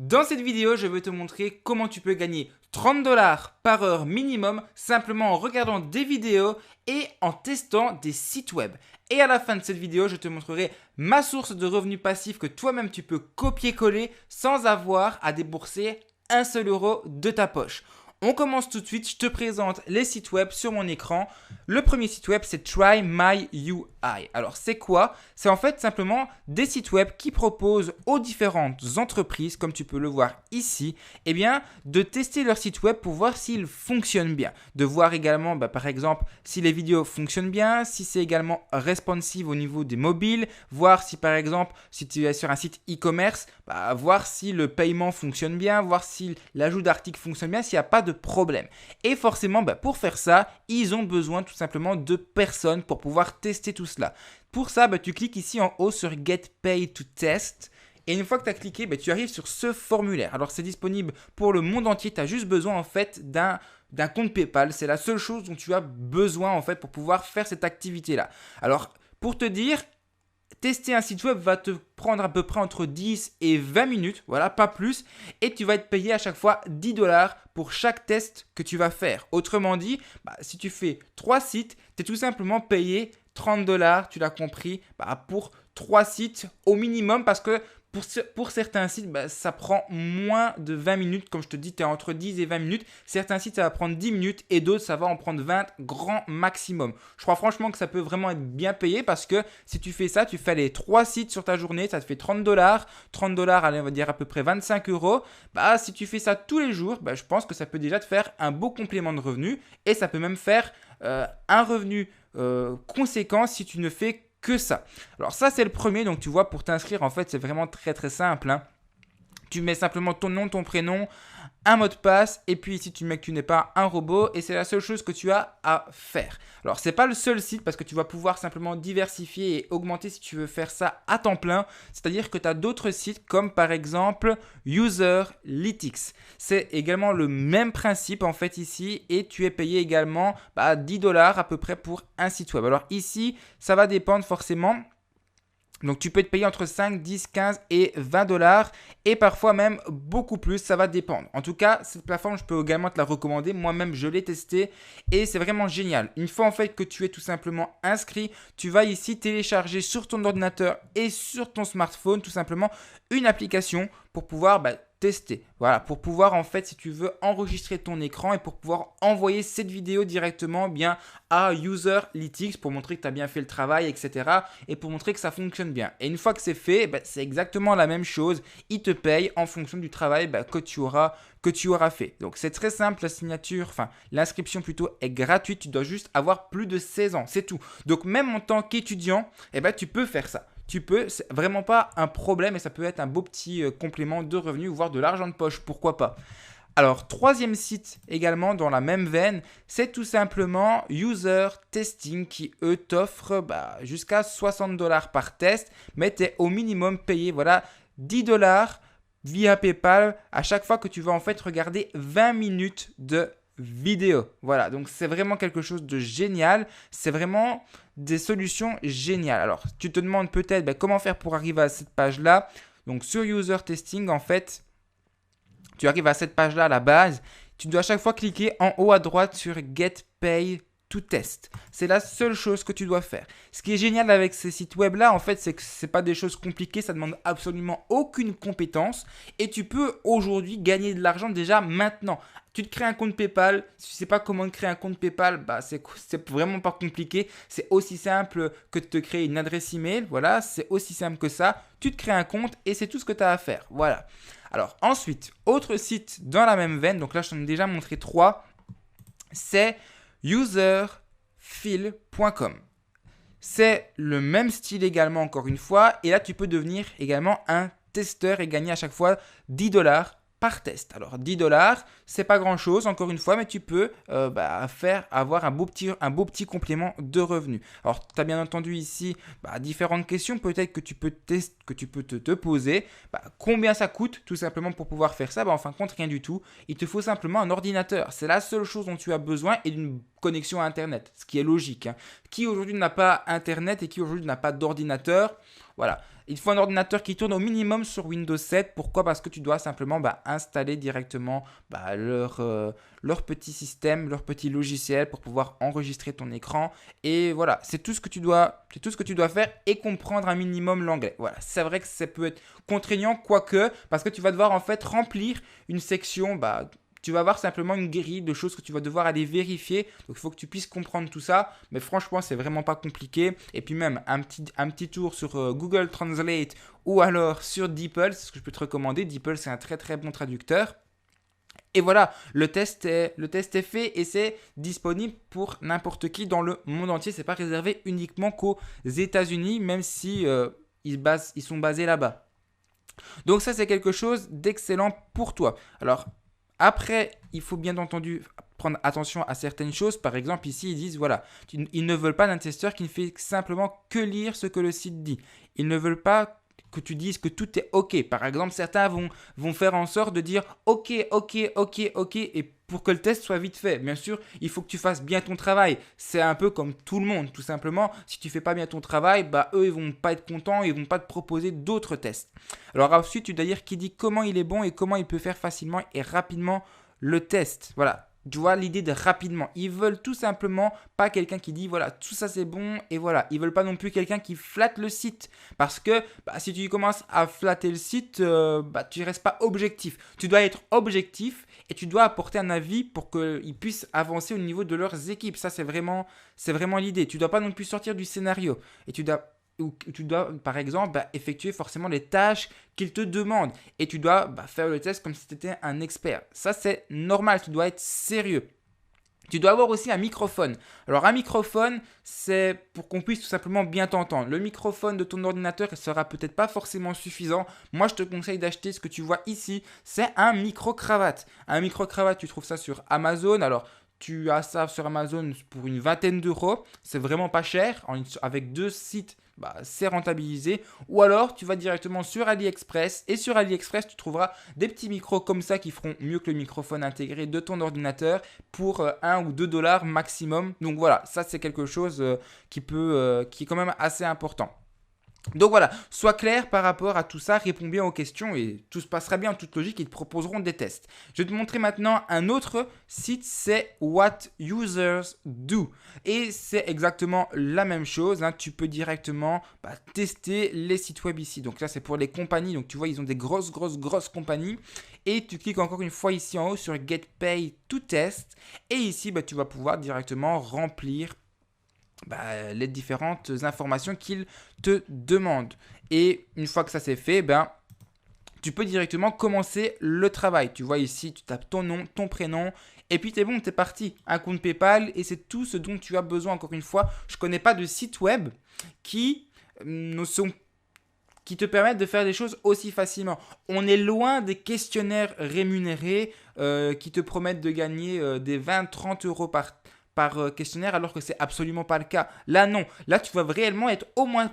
Dans cette vidéo, je vais te montrer comment tu peux gagner 30 $ par heure minimum simplement en regardant des vidéos et en testant des sites web. Et à la fin de cette vidéo, je te montrerai ma source de revenus passifs que toi-même tu peux copier-coller sans avoir à débourser un seul euro de ta poche. On commence tout de suite, je te présente les sites web sur mon écran. Le premier site web, c'est Try My UI. Alors, c'est quoi? C'est en fait simplement des sites web qui proposent aux différentes entreprises, comme tu peux le voir ici, eh bien, de tester leur site web pour voir s'il fonctionne bien. De voir également, par exemple, si les vidéos fonctionnent bien, si c'est également responsive au niveau des mobiles, voir si par exemple, si tu es sur un site e-commerce, voir si le paiement fonctionne bien, voir si l'ajout d'articles fonctionne bien, s'il n'y a pas de problème. Et forcément, pour faire ça, ils ont besoin tout simplement de personnes pour pouvoir tester tout cela. Pour ça, tu cliques ici en haut sur Get Paid to Test. Et une fois que tu as cliqué, tu arrives sur ce formulaire. Alors, c'est disponible pour le monde entier. Tu as juste besoin en fait d'un compte PayPal. C'est la seule chose dont tu as besoin en fait pour pouvoir faire cette activité-là. Alors, pour te dire, tester un site web va te prendre à peu près entre 10 et 20 minutes, voilà, pas plus, et tu vas être payé à chaque fois 10 $ pour chaque test que tu vas faire. Autrement dit, si tu fais 3 sites, tu es tout simplement payé 30 $, tu l'as compris, pour 3 sites au minimum parce que pour certains sites, ça prend moins de 20 minutes. Comme je te dis, tu es entre 10 et 20 minutes. Certains sites, ça va prendre 10 minutes et d'autres, ça va en prendre 20 grand maximum. Je crois franchement que ça peut vraiment être bien payé parce que si tu fais ça, tu fais les 3 sites sur ta journée, ça te fait 30 $. 30 $, allez, on va dire à peu près 25 €. Si tu fais ça tous les jours, je pense que ça peut déjà te faire un beau complément de revenu et ça peut même faire un revenu conséquent si tu ne fais que ça. Alors ça c'est le premier, donc tu vois, pour t'inscrire en fait c'est vraiment très très simple, hein. Tu mets simplement ton nom, ton prénom, un mot de passe et puis ici tu mets que tu n'es pas un robot et c'est la seule chose que tu as à faire. Alors c'est pas le seul site parce que tu vas pouvoir simplement diversifier et augmenter si tu veux faire ça à temps plein. C'est-à-dire que tu as d'autres sites comme par exemple Userlytics. C'est également le même principe en fait ici et tu es payé également 10 $ à peu près pour un site web. Alors ici ça va dépendre forcément. Donc tu peux te payer entre 5, 10, 15 et 20 $ et parfois même beaucoup plus, ça va dépendre. En tout cas, cette plateforme, je peux également te la recommander. Moi-même, je l'ai testé et c'est vraiment génial. Une fois en fait que tu es tout simplement inscrit, tu vas ici télécharger sur ton ordinateur et sur ton smartphone tout simplement une application pour pouvoir tester. Voilà, pour pouvoir en fait, si tu veux, enregistrer ton écran et pour pouvoir envoyer cette vidéo directement à Userlytics pour montrer que tu as bien fait le travail, etc. et pour montrer que ça fonctionne bien. Et une fois que c'est fait, c'est exactement la même chose. Ils te payent en fonction du travail que tu auras fait. Donc c'est très simple, l'inscription plutôt est gratuite. Tu dois juste avoir plus de 16 ans, c'est tout. Donc même en tant qu'étudiant, tu peux faire ça. Tu peux, c'est vraiment pas un problème et ça peut être un beau petit complément de revenus, voire de l'argent de poche, pourquoi pas. Alors, troisième site également dans la même veine, c'est tout simplement User Testing qui, eux, t'offrent jusqu'à 60 $ par test, mais tu es au minimum payé 10 $ via PayPal à chaque fois que tu vas en fait regarder 20 minutes de vidéo. Voilà, donc c'est vraiment quelque chose de génial. C'est vraiment des solutions géniales. Alors, tu te demandes peut-être comment faire pour arriver à cette page-là. Donc, sur User Testing, en fait, tu arrives à cette page-là à la base. Tu dois à chaque fois cliquer en haut à droite sur Get Paid to Test. C'est la seule chose que tu dois faire. Ce qui est génial avec ces sites web là, en fait, c'est que ce n'est pas des choses compliquées, ça ne demande absolument aucune compétence et tu peux aujourd'hui gagner de l'argent déjà maintenant. Tu te crées un compte PayPal, si tu ne sais pas comment créer un compte PayPal, c'est vraiment pas compliqué. C'est aussi simple que de te créer une adresse email, voilà, c'est aussi simple que ça. Tu te crées un compte et c'est tout ce que tu as à faire, voilà. Alors ensuite, autre site dans la même veine, donc là je t'en ai déjà montré 3, c'est userfill.com. C'est le même style également encore une fois et là tu peux devenir également un testeur et gagner à chaque fois 10 $ par test. Alors 10 $, c'est pas grand chose encore une fois, mais tu peux avoir un beau petit complément de revenus. Alors tu as bien entendu ici différentes questions peut-être que tu peux te poser. Combien ça coûte tout simplement pour pouvoir faire ça? En fin de compte rien du tout. Il te faut simplement un ordinateur. C'est la seule chose dont tu as besoin et d'une connexion à Internet, ce qui est logique, hein. Qui aujourd'hui n'a pas Internet et qui aujourd'hui n'a pas d'ordinateur? Voilà. Il faut un ordinateur qui tourne au minimum sur Windows 7. Pourquoi? Parce que tu dois simplement installer directement leur petit système, leur petit logiciel pour pouvoir enregistrer ton écran. Et voilà, c'est tout ce que tu dois faire et comprendre un minimum l'anglais. Voilà, c'est vrai que ça peut être contraignant, quoique, parce que tu vas devoir en fait remplir une section. Tu vas avoir simplement une grille de choses que tu vas devoir aller vérifier. Donc, il faut que tu puisses comprendre tout ça. Mais franchement, c'est vraiment pas compliqué. Et puis même, un petit tour sur Google Translate ou alors sur DeepL, c'est ce que je peux te recommander. DeepL, c'est un très très bon traducteur. Et voilà, le test est fait et c'est disponible pour n'importe qui dans le monde entier. C'est pas réservé uniquement qu'aux États-Unis, même si ils sont basés là-bas. Donc ça, c'est quelque chose d'excellent pour toi. Alors, après, il faut bien entendu prendre attention à certaines choses. Par exemple, ici, ils disent, voilà, ils ne veulent pas d'un testeur qui ne fait simplement que lire ce que le site dit. Ils ne veulent pas que tu dises que tout est OK. Par exemple, certains vont faire en sorte de dire OK, OK, OK, OK, et pour que le test soit vite fait. Bien sûr, il faut que tu fasses bien ton travail. C'est un peu comme tout le monde, tout simplement. Si tu ne fais pas bien ton travail, eux, ils vont pas être contents, ils vont pas te proposer d'autres tests. Alors ensuite, tu dois dire qui dit comment il est bon et comment il peut faire facilement et rapidement le test. Voilà. Tu vois l'idée de rapidement. Ils veulent tout simplement pas quelqu'un qui dit voilà, tout ça c'est bon et voilà. Ils veulent pas non plus quelqu'un qui flatte le site. Parce que si tu commences à flatter le site, tu restes pas objectif. Tu dois être objectif et tu dois apporter un avis pour qu'ils puissent avancer au niveau de leurs équipes. Ça c'est vraiment l'idée. Tu dois pas non plus sortir du scénario. Et tu dois, par exemple, effectuer forcément les tâches qu'il te demande. Et tu dois faire le test comme si tu étais un expert. Ça, c'est normal. Tu dois être sérieux. Tu dois avoir aussi un microphone. Alors, un microphone, c'est pour qu'on puisse tout simplement bien t'entendre. Le microphone de ton ordinateur ne sera peut-être pas forcément suffisant. Moi, je te conseille d'acheter ce que tu vois ici. C'est un micro-cravate. Un micro-cravate, tu trouves ça sur Amazon. Alors, tu as ça sur Amazon pour une vingtaine d'euros. C'est vraiment pas cher. Avec 2 sites, c'est rentabilisé. Ou alors, tu vas directement sur AliExpress. Et sur AliExpress, tu trouveras des petits micros comme ça qui feront mieux que le microphone intégré de ton ordinateur pour 1 ou 2 dollars maximum. Donc voilà, ça c'est quelque chose qui est quand même assez important. Donc voilà, sois clair par rapport à tout ça, réponds bien aux questions et tout se passera bien en toute logique, ils te proposeront des tests. Je vais te montrer maintenant un autre site, c'est What Users Do. Et c'est exactement la même chose, tu peux directement tester les sites web ici. Donc là c'est pour les compagnies, donc tu vois ils ont des grosses compagnies. Et tu cliques encore une fois ici en haut sur Get Pay to Test. Et ici tu vas pouvoir directement remplir les différentes informations qu'il te demande. Et une fois que ça c'est fait, tu peux directement commencer le travail. Tu vois ici, tu tapes ton nom, ton prénom, et puis t'es bon, t'es parti. Un compte PayPal, et c'est tout ce dont tu as besoin. Encore une fois, je ne connais pas de site web qui te permettent de faire des choses aussi facilement. On est loin des questionnaires rémunérés qui te promettent de gagner des 20-30 euros par questionnaire, alors que c'est absolument pas le cas. Là, non. Là, tu vas réellement être au moins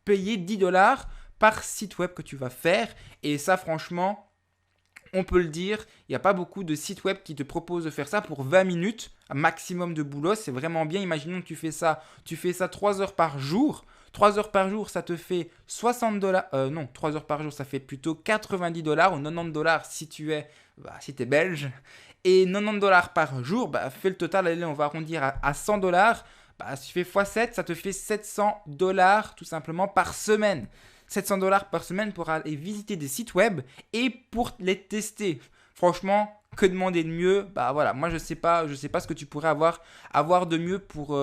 payé 10 dollars par site web que tu vas faire. Et ça, franchement, on peut le dire, il n'y a pas beaucoup de sites web qui te proposent de faire ça pour 20 minutes, un maximum de boulot. C'est vraiment bien. Imaginons que tu fais ça 3 heures par jour. 3 heures par jour, ça te fait 60 dollars. Non, 3 heures par jour, ça fait plutôt 90 dollars ou 90 dollars si tu es belge. Et 90 dollars par jour, fais le total, allez, on va arrondir à 100 dollars. Si tu fais x7, ça te fait 700 dollars tout simplement par semaine. 700 dollars par semaine pour aller visiter des sites web et pour les tester. Franchement, que demander de mieux? Voilà, moi je sais pas ce que tu pourrais avoir de mieux pour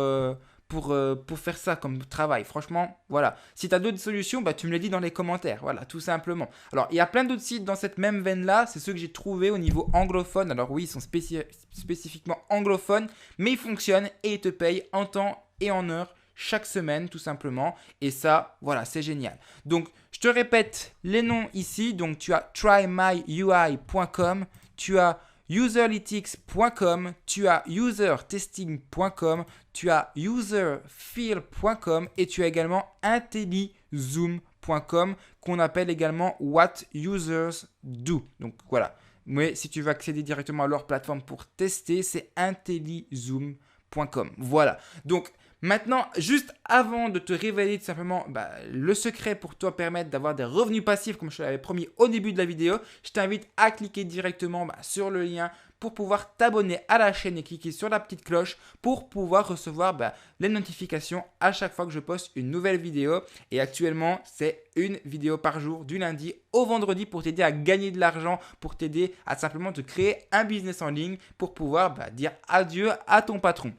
faire ça comme travail. Franchement, voilà. Si tu as d'autres solutions, tu me les dis dans les commentaires. Voilà, tout simplement. Alors, il y a plein d'autres sites dans cette même veine-là. C'est ceux que j'ai trouvés au niveau anglophone. Alors oui, ils sont spécifiquement anglophones, mais ils fonctionnent et ils te payent en temps et en heure chaque semaine, tout simplement. Et ça, voilà, c'est génial. Donc, je te répète les noms ici. Donc, tu as trymyui.com, tu as userlytics.com, tu as usertesting.com, tu as userfeel.com et tu as également intellizoom.com qu'on appelle également What Users Do. Donc voilà, mais si tu veux accéder directement à leur plateforme pour tester, c'est intellizoom.com. Voilà, donc Maintenant, juste avant de te révéler tout simplement le secret pour toi permettre d'avoir des revenus passifs comme je te l'avais promis au début de la vidéo, je t'invite à cliquer directement sur le lien pour pouvoir t'abonner à la chaîne et cliquer sur la petite cloche pour pouvoir recevoir les notifications à chaque fois que je poste une nouvelle vidéo. Et actuellement, c'est une vidéo par jour du lundi au vendredi pour t'aider à gagner de l'argent, pour t'aider à simplement te créer un business en ligne pour pouvoir dire adieu à ton patron.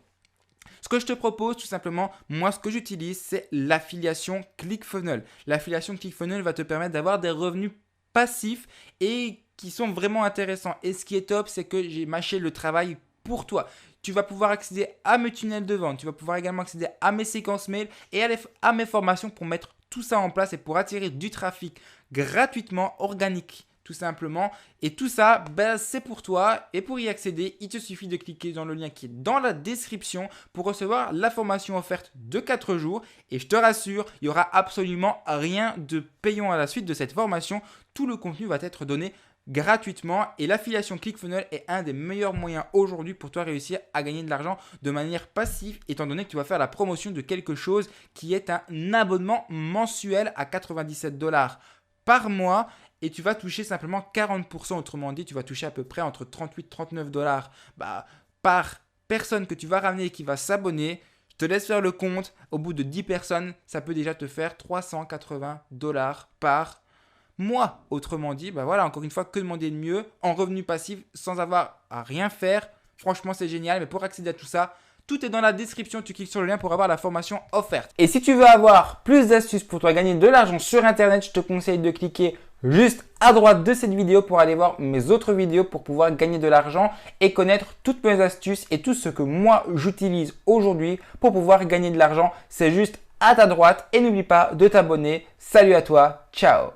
Ce que je te propose tout simplement, moi ce que j'utilise, c'est l'affiliation ClickFunnels. L'affiliation ClickFunnels va te permettre d'avoir des revenus passifs et qui sont vraiment intéressants. Et ce qui est top, c'est que j'ai mâché le travail pour toi. Tu vas pouvoir accéder à mes tunnels de vente, tu vas pouvoir également accéder à mes séquences mail et à mes formations pour mettre tout ça en place et pour attirer du trafic gratuitement, organique. Tout simplement. Et tout ça, c'est pour toi. Et pour y accéder, il te suffit de cliquer dans le lien qui est dans la description pour recevoir la formation offerte de 4 jours. Et je te rassure, il n'y aura absolument rien de payant à la suite de cette formation. Tout le contenu va être donné gratuitement. Et l'affiliation ClickFunnels est un des meilleurs moyens aujourd'hui pour toi réussir à gagner de l'argent de manière passive, étant donné que tu vas faire la promotion de quelque chose qui est un abonnement mensuel à 97 $ par mois. Et tu vas toucher simplement 40%, autrement dit, tu vas toucher à peu près entre 38 et 39 $ par personne que tu vas ramener et qui va s'abonner. Je te laisse faire le compte. Au bout de 10 personnes, ça peut déjà te faire 380 $ par mois. Autrement dit, voilà, encore une fois, que demander de mieux en revenu passif sans avoir à rien faire. Franchement, c'est génial. Mais pour accéder à tout ça, tout est dans la description, tu cliques sur le lien pour avoir la formation offerte. Et si tu veux avoir plus d'astuces pour toi gagner de l'argent sur Internet, je te conseille de cliquer juste à droite de cette vidéo pour aller voir mes autres vidéos pour pouvoir gagner de l'argent et connaître toutes mes astuces et tout ce que moi j'utilise aujourd'hui pour pouvoir gagner de l'argent. C'est juste à ta droite et n'oublie pas de t'abonner. Salut à toi, ciao!